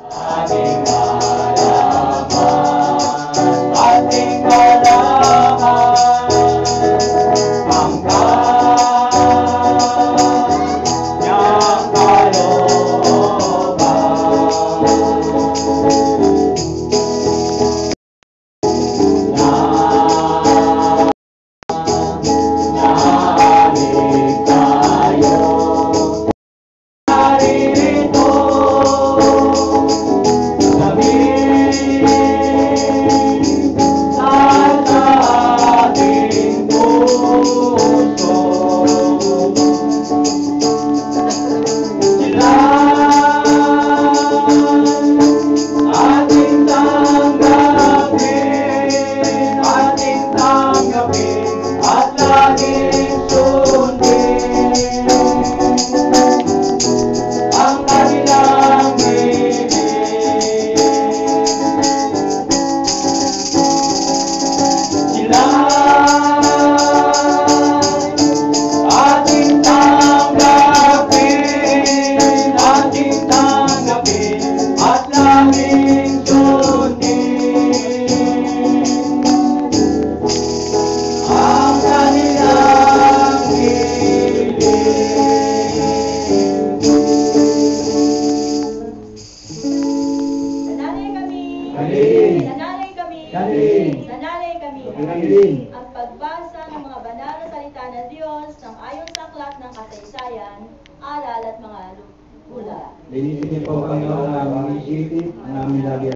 Ating malaman, ating malaman, ang kanyang kalooban. Nalig tayo, naririto kami at ating puso. Sila ating tanggapin at laging sundin ang kanilang bibig. Sila ating tanggapin at laging sundin ang kanilang hiling. Nanalay kami. Galing. Nanalay kami. Galing. Nanalay kami. Galing. Ang pagbasa ng mga banal na salita ng Diyos ng ayon sa aklat ng kasaysayan, aral at mga lula. Linisin niyo po, Panginoon, ang aming isip, ang aming labi,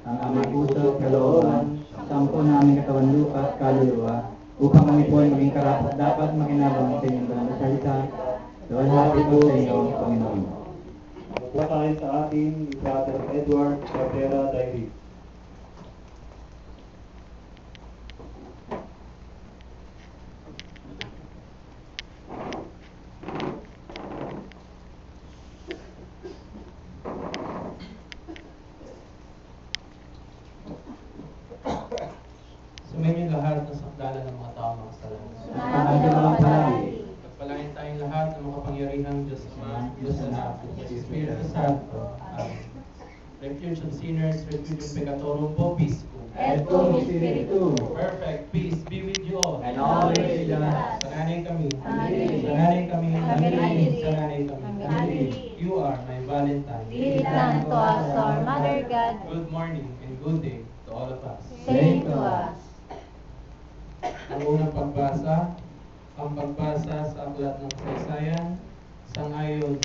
ang aming puso at kalooban, sampo na aming katawan lupa at kaluluwa, upang kami po ay maging karapat dapat makinabang sa inyong banal na salita. Luwalhati po sa inyo, Panginoon. Magpula tayo sa ating Brother Edward Cabrera David. Sumayin lahat ng sakdala ng mga tao makasalanan. Sumayin ang mga palagi. Pagpalain tayong lahat ng makapangyarihang Diyos Ama, Diyos Anak, Diyos Espiritu Santo. Amen. Refuge of sinners, refuge of peccatorum vobiscum. Et cum spiritu, Perfect peace be with you all. and always with us. Sananay kami. Amen. Sananay kami. Amen. Sananay kami. Amen. You are my Valentine. Be it unto us, our Mother God, Good morning and good day to all of us. same to us. Ang unang pagbasa, ang pagbasa sa aklat ng kasaysayan, sangayon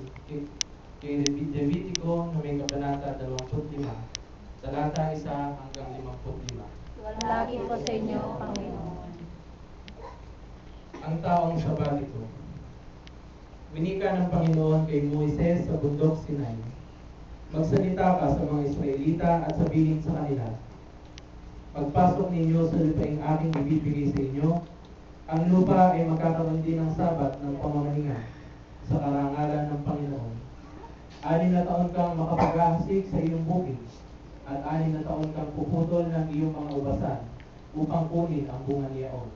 kay Levitico na may kabanata 25, talata 1 hanggang 55. Lagi po sa inyo, Panginoon. Ang taong sabatiko. Winika ng Panginoon kay Moises sa bundok Sinai. Magsalita ka sa mga Israelita at sabihin sa kanila, pagpasok ninyo sa lupaing aking ibibigay sa inyo, ang lupa ay magkakaroon din ng sabat ng pamamahinga sa karangalan ng Panginoon. 6 na taon kang makapag-ahasik sa iyong bukid, at 6 na taon kang puputol ng iyong mga ubasan upang kunin ang bunga niyaon.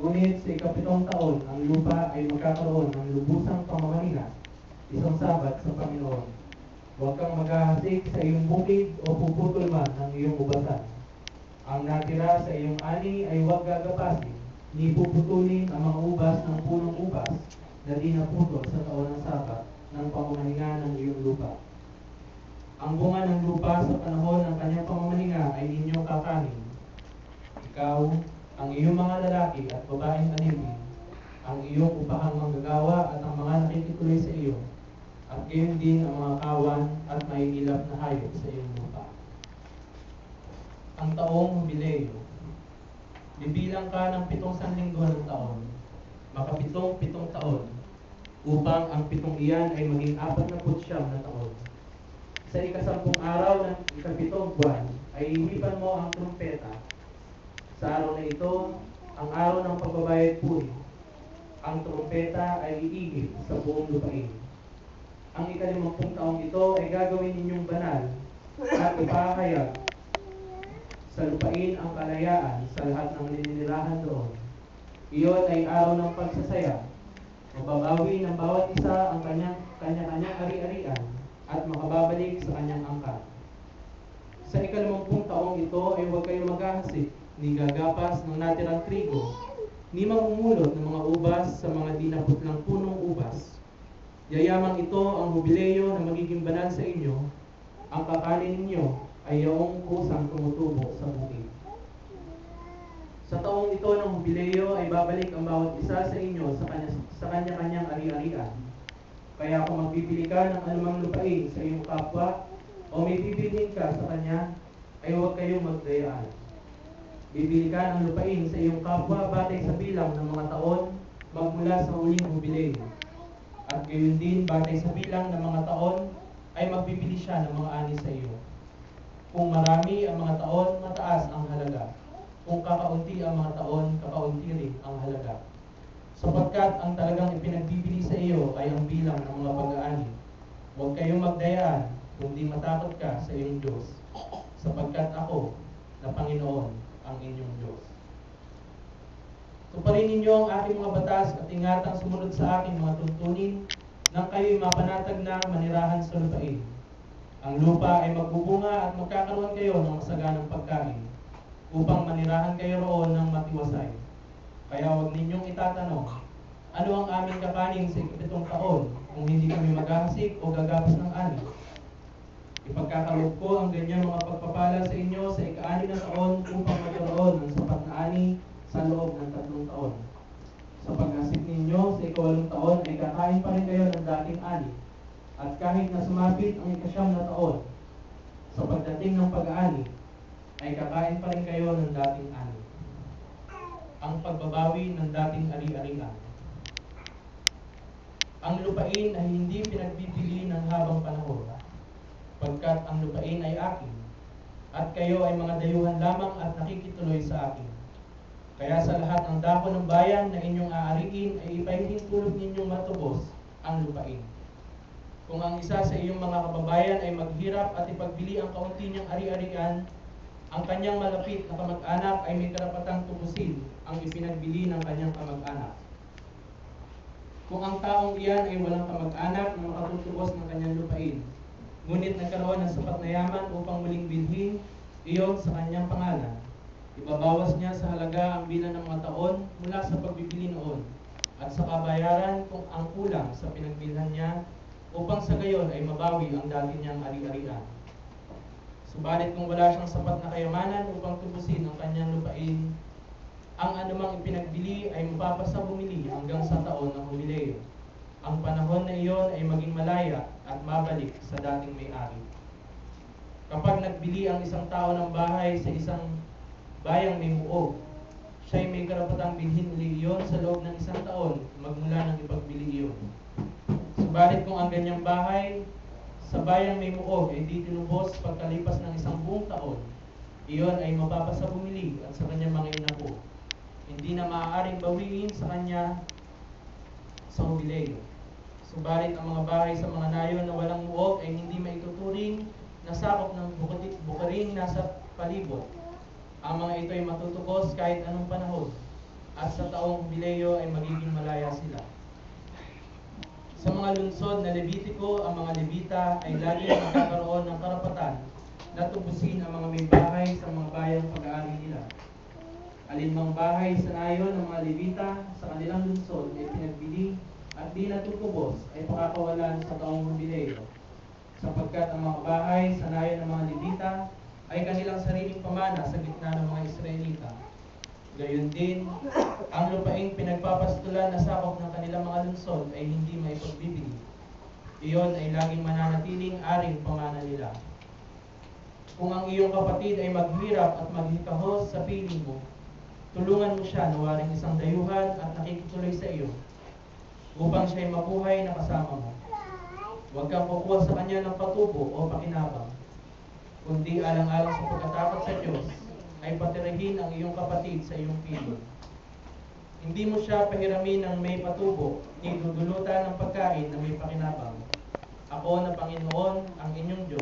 Ngunit sa 7 taon, ang lupa ay magkakaroon ng lubusang pamamahinga, isang sabat sa Panginoon. Huwag kang maghahasik sa iyong bukid o puputol man ng iyong ubasan. Ang natira sa iyong ani ay huwag gagapasin, ni puputulin ang mga ubas ng punong ubas na di naputol sa taon ng sabat ng pamamahinga ng iyong lupa. Ang bunga ng lupa sa panahon ng kanyang pamamahinga ay inyong kakanin. Ikaw, ang iyong mga lalaki at babaeng alipin, ang iyong upahang manggagawa at ang mga nakikituloy sa iyo, at gayon din ang mga kawan at maingilap na hayop sa iyong lupa. Ang taong jubileo. Bibilang ka ng 7 sanlinggo ng taon, makapitong taon, upang ang 7 iyan ay maging 49 na taon. Sa 10 araw ng 7 buwan ay ihipan mo ang trumpeta. Sa araw na ito, ang araw ng pagbabayad puri, ang trumpeta ay iigib sa buong lupain. Ang 50 taong ito ay gagawin ninyong banal at ipahayag sa lupain ang kalayaan sa lahat ng nininirahan doon. Iyon ay araw ng pagsasaya. Mababawi ng bawat isa ang kanya-kanyang ari-arian at makababalik sa kanyang angkan. Sa 50 taong ito ay huwag kayong maghahasik, ni gagapas ng natirang trigo, ni mamumulot ng mga ubas sa mga dinaputlang punong ubas. Yayamang ito ang hubileyo na magiging banal sa inyo, ang kakanin ninyo ay yaong kusang tumutubo sa bukid. Sa taong ito ng hubileyo ay babalik ang bawat isa sa inyo sa kanya-kanyang ari-arian. Kaya kung magbibili ka ng anumang lupain sa iyong kapwa o may bibilhin ka sa kanya, ay huwag kayong magdayaan. Bibili ka ng lupain sa iyong kapwa batay sa bilang ng mga taon magmula sa huling hubileyo. At gayon din batay sa bilang ng mga taon ay magbibili siya ng mga ani sa iyo. Kung marami ang mga taon, mataas ang halaga. Kung kakaunti ang mga taon, kakaunti rin ang halaga. Sapagkat ang talagang ipinagbibili sa iyo ay ang bilang ng mga pag-aani. Huwag kayong magdayaan, kundi matakot ka sa iyong Diyos, sapagkat ako, na Panginoon, ang inyong Diyos. Tuparin ninyo ang aking mga batas at ingatang sumunod sa aking mga tuntunin nang kayo'y mapanatag na manirahan sa lupain. Ang lupa ay magbubunga at magkakaroon kayo ng masaganang pagkain upang manirahan kayo roon ng matiwasay. Kaya huwag ninyong itatanong, ano ang aming kakanin sa 7 taon kung hindi kami maghahasik o gagapos ng ani? Ipagkakaloob ko ang ganyang mga pagpapala sa inyo sa 6 na taon upang magkaroon ng sapat na ani sa loob ng 3 taon. Sa pag-asik ninyo sa 8 taon ay kakain pa rin kayo ng dating ani. At kahit na sumapit ang 9 na taon, sa pagdating ng pag-aani, ay kakain pa rin kayo ng dating ani. Ang pagbabawi ng dating ari-arian. Ang lupain ay hindi pinagbibili ng habang panahon, pagkat ang lupain ay akin, at kayo ay mga dayuhan lamang at nakikituloy sa akin. Kaya sa lahat ng dako ng bayan na inyong aariin ay ipahintulot ninyong matubos ang lupain. Kung ang isa sa iyong mga kababayan ay maghirap at ipagbili ang kaunti niyang ari-arian, ang kanyang malapit na kamag-anak ay may karapatang tubusin ang ipinagbili ng kanyang kamag-anak. Kung ang taong iyan ay walang kamag-anak na makatutubos ng kanyang lupain, ngunit nagkaroon ng sapat na yaman upang muling bilhin iyon sa kanyang pangalan, ibabawas niya sa halaga ang bilang ng mga taon mula sa pagbibili noon at sa kabayaran kung ang kulang sa pinagbilhan niya upang sa gayon ay mabawi ang dati niyang ari-arian. Subalit kung wala siyang sapat na kayamanan upang tubusin ang kanyang lupain, ang anumang ipinagbili ay mapapasa bumili hanggang sa taon ng humileyo. Ang panahon na iyon ay maging malaya at mabalik sa dating may-ari. Kapag nagbili ang isang tao ng bahay sa isang bayang may muog, siya'y may karapatang bilhin uli iyon sa loob ng 1 taon magmula ng ipagbili iyon. Subalit kung ang ganyang bahay sa bayang may muog ay di tinubos pagkalipas ng 1 buong taon, iyon ay mapapasa bumili at sa kanyang mga inapo. Hindi na maaaring bawiin sa kanya sa hubileyo. Subalit ang mga bahay sa mga nayon na walang muog ay hindi maituturing na sakop ng bukiring nasa palibot. Ang mga ito ay matutukos kahit anong panahon, at sa taong hubileyo ay magiging malaya sila. Sa mga lungsod na Levitiko, ang mga Levita ay laging magkakaroon ng karapatan na tubusin ang mga may bahay sa mga bayang pag-aari nila. Alinmang bahay sa nayon ng mga Levita sa kanilang lungsod ay pinagbili at di natutubos ay pakakawalan sa taong hubileyo, sapagkat ang mga bahay sa nayon ng mga Levita ay kanilang sariling pamana sa gitna ng mga Israelita. Gayon din, ang lupaing pinagpapastulan na sakop ng kanilang mga lungsod ay hindi maipagbibili. Iyon ay laging mananatiling aring pamana nila. Kung ang iyong kapatid ay maghirap at maghikahos sa piling mo, tulungan mo siya na waring isang dayuhan at nakikituloy sa iyo, upang siya'y mabuhay na kasama mo. Huwag kang kukuha sa kanya ng patubo o pakinabang, kundi alang-alang sa pagkatakot sa Diyos, ay patirahin ang iyong kapatid sa iyong piling. Hindi mo siya pahiramin ng may patubo, ni dudulutan ng pagkain na may pakinabang. Ako na Panginoon, ang inyong Diyos,